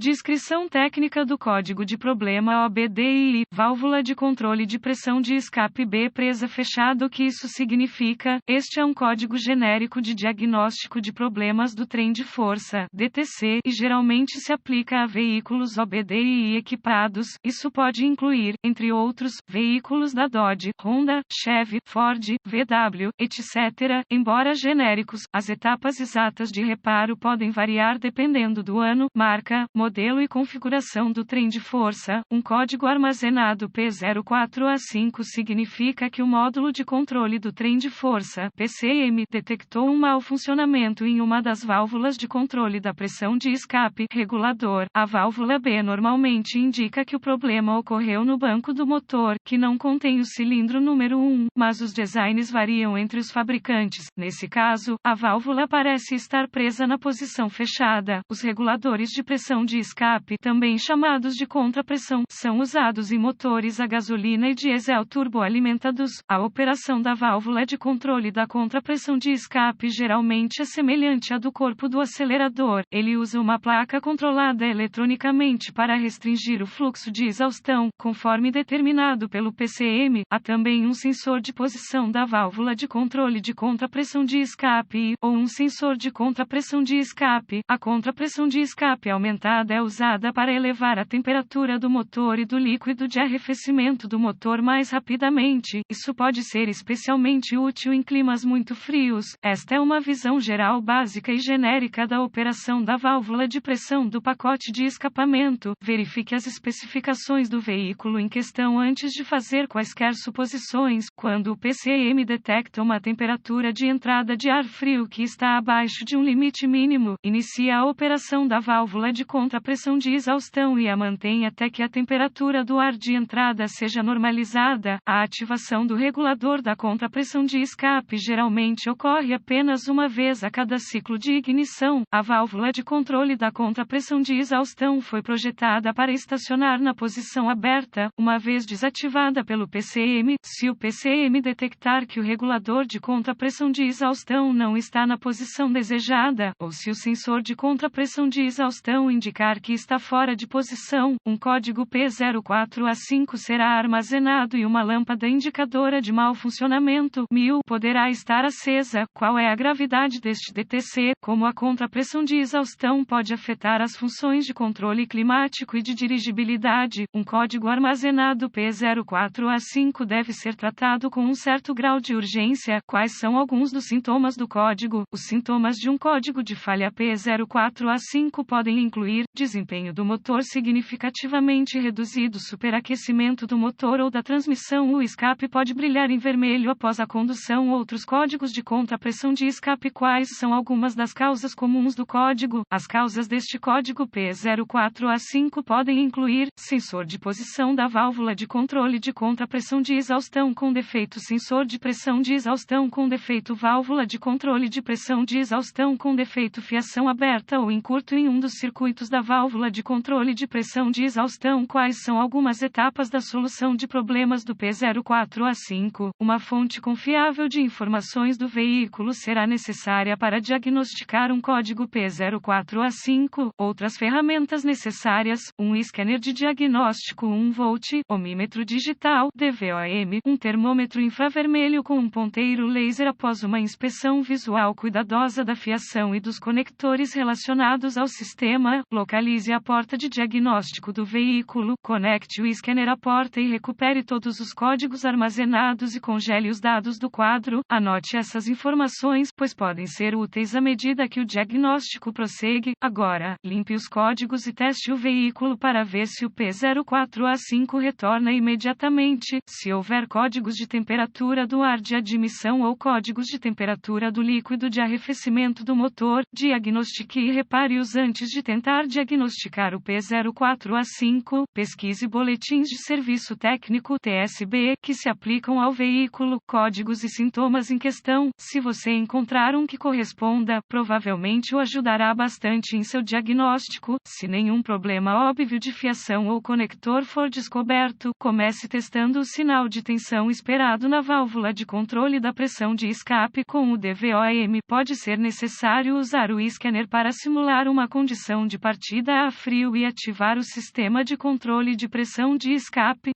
Descrição técnica do código de problema OBDII, válvula de controle de pressão de escape B presa fechado. O que isso significa? Este é um código genérico de diagnóstico de problemas do trem de força, DTC, e geralmente se aplica a veículos OBDII equipados. Isso pode incluir, entre outros, veículos da Dodge, Honda, Chevy, Ford, VW, etc. Embora genéricos, as etapas exatas de reparo podem variar dependendo do ano, marca, modelo e configuração do trem de força. Um código armazenado P04A5 significa que o módulo de controle do trem de força, PCM, detectou um mau funcionamento em uma das válvulas de controle da pressão de escape, regulador. A válvula B normalmente indica que o problema ocorreu no banco do motor, que não contém o cilindro número 1, mas os designs variam entre os fabricantes. Nesse caso, a válvula parece estar presa na posição fechada. Os reguladores de pressão de escape, também chamados de contrapressão, são usados em motores a gasolina e diesel turboalimentados. A operação da válvula de controle da contrapressão de escape geralmente é semelhante à do corpo do acelerador. Ele usa uma placa controlada eletronicamente para restringir o fluxo de exaustão, conforme determinado pelo PCM. Há também um sensor de posição da válvula de controle de contrapressão de escape ou um sensor de contrapressão de escape. A contrapressão de escape aumentada é usada para elevar a temperatura do motor e do líquido de arrefecimento do motor mais rapidamente. Isso pode ser especialmente útil em climas muito frios. Esta é uma visão geral básica e genérica da operação da válvula de pressão do pacote de escapamento. Verifique as especificações do veículo em questão antes de fazer quaisquer suposições. Quando o PCM detecta uma temperatura de entrada de ar frio que está abaixo de um limite mínimo, inicia a operação da válvula de contrapressão de exaustão e a mantém até que a temperatura do ar de entrada seja normalizada. A ativação do regulador da contrapressão de escape geralmente ocorre apenas uma vez a cada ciclo de ignição. A válvula de controle da contrapressão de exaustão foi projetada para estacionar na posição aberta, uma vez desativada pelo PCM. Se o PCM detectar que o regulador de contrapressão de exaustão não está na posição desejada, ou se o sensor de contrapressão de exaustão indicar que está fora de posição, um código P04A5 será armazenado e uma lâmpada indicadora de mau funcionamento, MIL, poderá estar acesa. Qual é a gravidade deste DTC? Como a contrapressão de exaustão pode afetar as funções de controle climático e de dirigibilidade? Um código armazenado P04A5 deve ser tratado com um certo grau de urgência. Quais são alguns dos sintomas do código? Os sintomas de um código de falha P04A5 podem incluir desempenho do motor significativamente reduzido, superaquecimento do motor ou da transmissão. O escape pode brilhar em vermelho após a condução. Outros códigos de contrapressão de escape. Quais são algumas das causas comuns do código? As causas deste código P04A5 podem incluir sensor de posição da válvula de controle de contrapressão de exaustão com defeito, sensor de pressão de exaustão com defeito, válvula de controle de pressão de exaustão com defeito, fiação aberta ou encurto em um dos circuitos da válvula de controle de pressão de exaustão. Quais são algumas etapas da solução de problemas do P04A5? Uma fonte confiável de informações do veículo será necessária para diagnosticar um código P04A5. Outras ferramentas necessárias: um scanner de diagnóstico 1 volt, ohmímetro digital, DVOM, um termômetro infravermelho com um ponteiro laser após uma inspeção visual cuidadosa da fiação e dos conectores relacionados ao sistema. Localize a porta de diagnóstico do veículo, conecte o scanner à porta e recupere todos os códigos armazenados e congele os dados do quadro. Anote essas informações, pois podem ser úteis à medida que o diagnóstico prossegue. Agora, limpe os códigos e teste o veículo para ver se o P04A5 retorna imediatamente. Se houver códigos de temperatura do ar de admissão ou códigos de temperatura do líquido de arrefecimento do motor, diagnostique e repare-os antes de tentar diagnosticar o P04A5. Pesquise boletins de serviço técnico (TSB) que se aplicam ao veículo, códigos e sintomas em questão. Se você encontrar um que corresponda, provavelmente o ajudará bastante em seu diagnóstico. Se nenhum problema óbvio de fiação ou conector for descoberto, comece testando o sinal de tensão esperado na válvula de controle da pressão de escape com o DVOM. Pode ser necessário usar o scanner para simular uma condição de partida submetida a frio e ativar o sistema de controle de pressão de escape.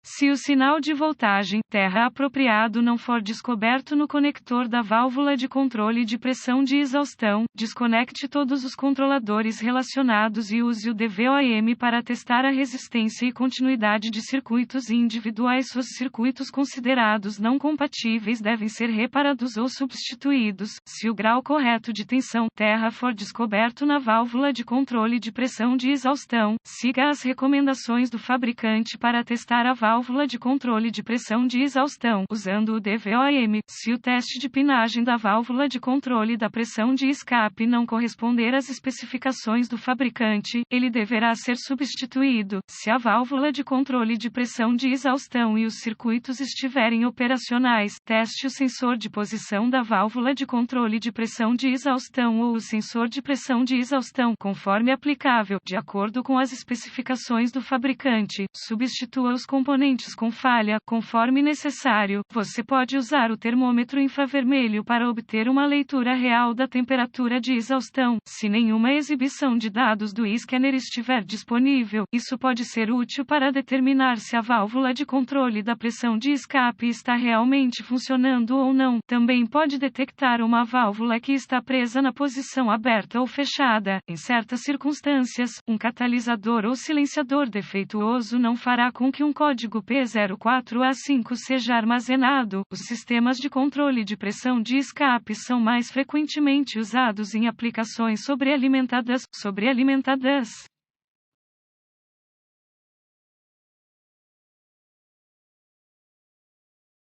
Se o sinal de voltagem terra apropriado não for descoberto no conector da válvula de controle de pressão de exaustão, desconecte todos os controladores relacionados e use o DVOM para testar a resistência e continuidade de circuitos individuais. Os circuitos considerados não compatíveis devem ser reparados ou substituídos. Se o grau correto de tensão terra for descoberto na válvula de controle de pressão de exaustão, siga as recomendações do fabricante para testar a válvula de controle de pressão de exaustão, usando o DVOM. Se o teste de pinagem da válvula de controle da pressão de escape não corresponder às especificações do fabricante, ele deverá ser substituído. Se a válvula de controle de pressão de exaustão e os circuitos estiverem operacionais, teste o sensor de posição da válvula de controle de pressão de exaustão ou o sensor de pressão de exaustão, conforme aplicável, de acordo com as especificações do fabricante. Substitua os componentes com falha, conforme necessário. Você pode usar o termômetro infravermelho para obter uma leitura real da temperatura de exaustão. Se nenhuma exibição de dados do scanner estiver disponível, isso pode ser útil para determinar se a válvula de controle da pressão de escape está realmente funcionando ou não. Também pode detectar uma válvula que está presa na posição aberta ou fechada. Em certas circunstâncias, um catalisador ou silenciador defeituoso não fará com que um código P04A5 seja armazenado. Os sistemas de controle de pressão de escape são mais frequentemente usados em aplicações sobrealimentadas.